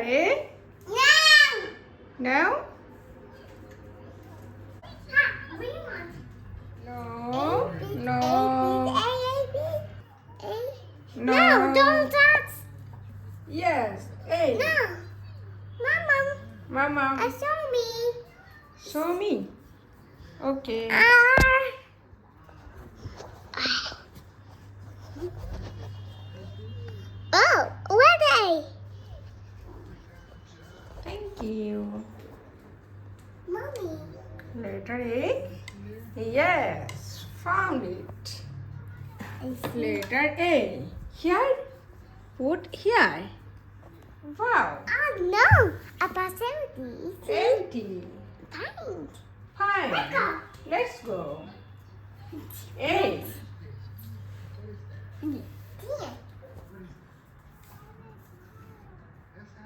A? No? No. No. No. No, don't touch. Yes. A. No. Mama, Mama. show me. Show me. Okay. Oh, what Thank you. Mommy. Letter A. Yes. Found it. Letter A. Here. Put here. Wow. Oh no, a facility. Empty. Paint. Fine. Let's go. A. Here.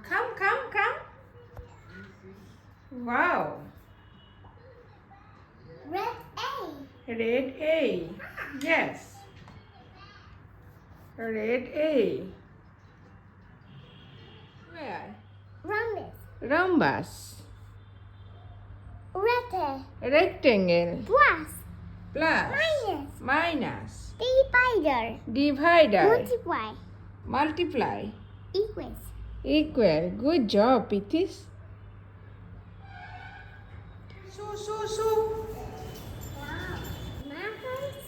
Come. Wow. Red A. Red A. Yes. Red A. Where? Rhombus. Rhombus. Rectangle. Rectangle. Plus. Plus. Minus. Minus. Divider. Divider. Multiply. Multiply. Equals. Equal. Good job, Pithis. So. Marbles.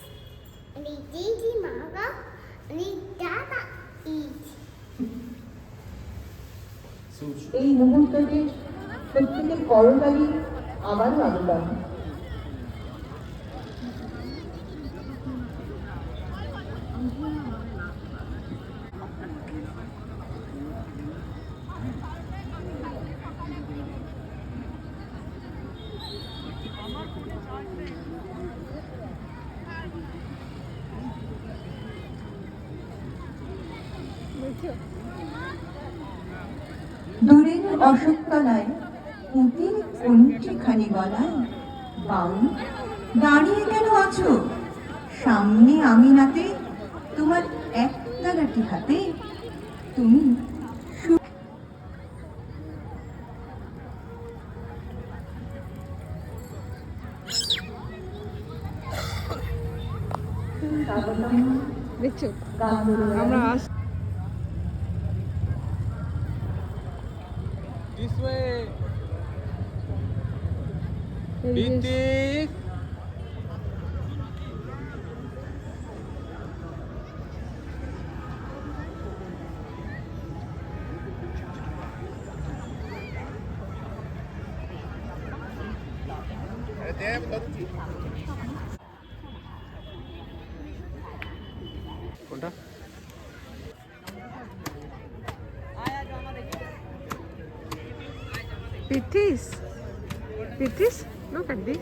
Any Didi marble. Any Dada eat. এই মুহূর্তটি প্রত্যেকের করতালি আমারও আবেদন। দূরের অশোকতলায় পুঁতির কণ্ঠিখানি গলায় বাউল দাঁড়িয়ে কেন আছো সামনে আমিনাতে তোমার একতলাটি হাতে তুমি দেখছো আমরা This way. Pithis. কোনটা? Pithis, look at this.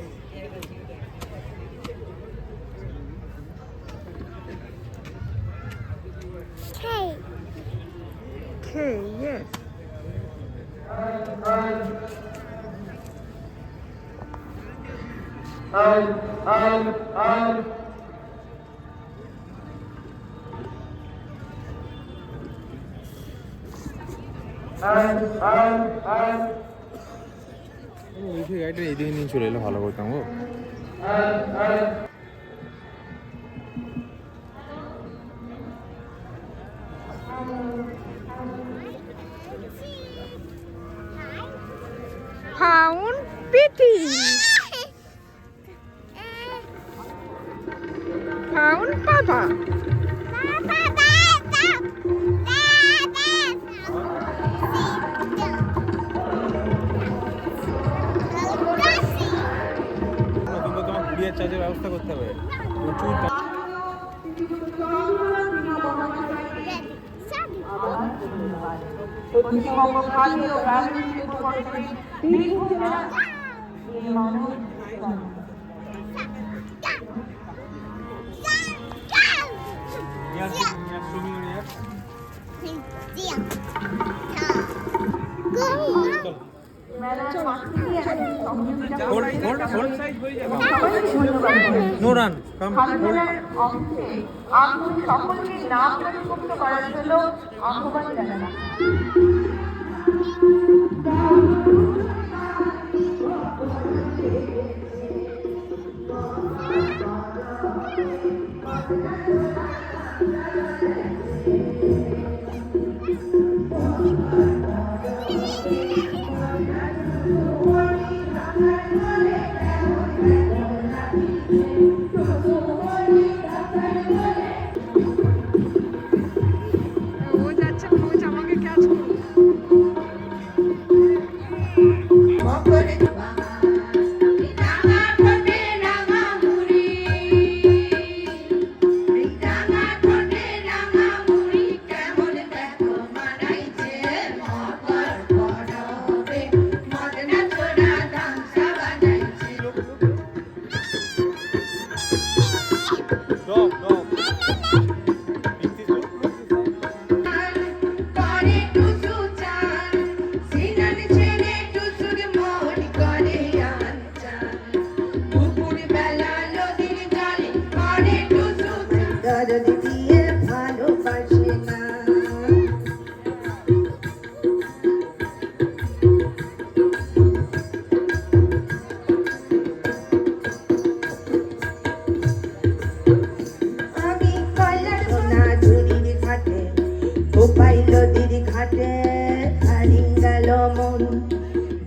K. K, yes. গাড়িটা এইদিকে নিয়ে চলে এলে ভালো করতাম গো। Found Pithis. Found Papa. তোমার কুরিয়ার চার্জের ব্যবস্থা করতে হবে প্রচুর নো রান সকলকে নাম নথিভুক্ত করার জন্য আহ্বান জানালাম। ও যাচ্ছে মনে হচ্ছে আমাকে ক্যাচ করবে। Dog, dog. Is this good? দরদ দিয়ে ভালোবাসে না আমি কলার সোনা ঝুড়ির ঘাটে কোপাই নদীর ঘাটে হারিয়ে গেল মন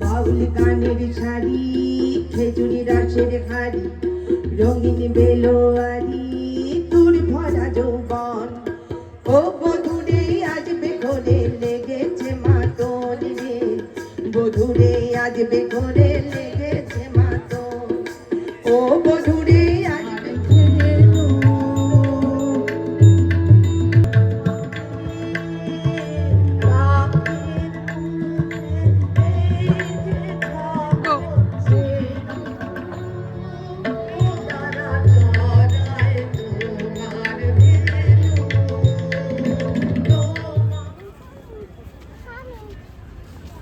বাউল গানের শাড়ি খেজুরি রসের হাড়ি রঙিন বেলোয়ারি তোর ভরা যৌবন ও বধুরে আজ বেঘরে লেগেছে মাতন রে বধুরে আজ বেঘরে লেগেছে মাতন ও বধুরে আজ বেঘরে Go.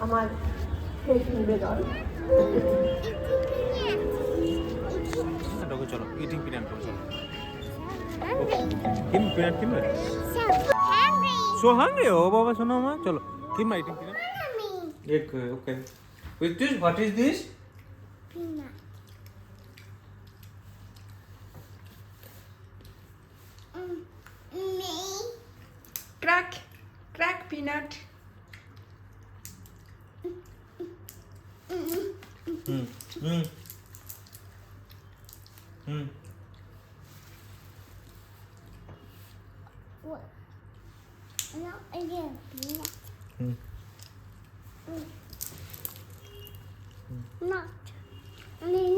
আমার শেষ নিবেদন ওকে চলো ইটিং পিরিয়ড করো চলো Hungry. পিরিয়ড কিনবে So hungry. সো হাংরি ও বাবা শোনো মা চলো কিনবা ইটিং পিরিয়ড Mommy. এক okay with this what is this Peanut. Me. Crack. Crack peanut. Hmm hmm hmm What? No, again. Peanut. Hmm Not. I mean,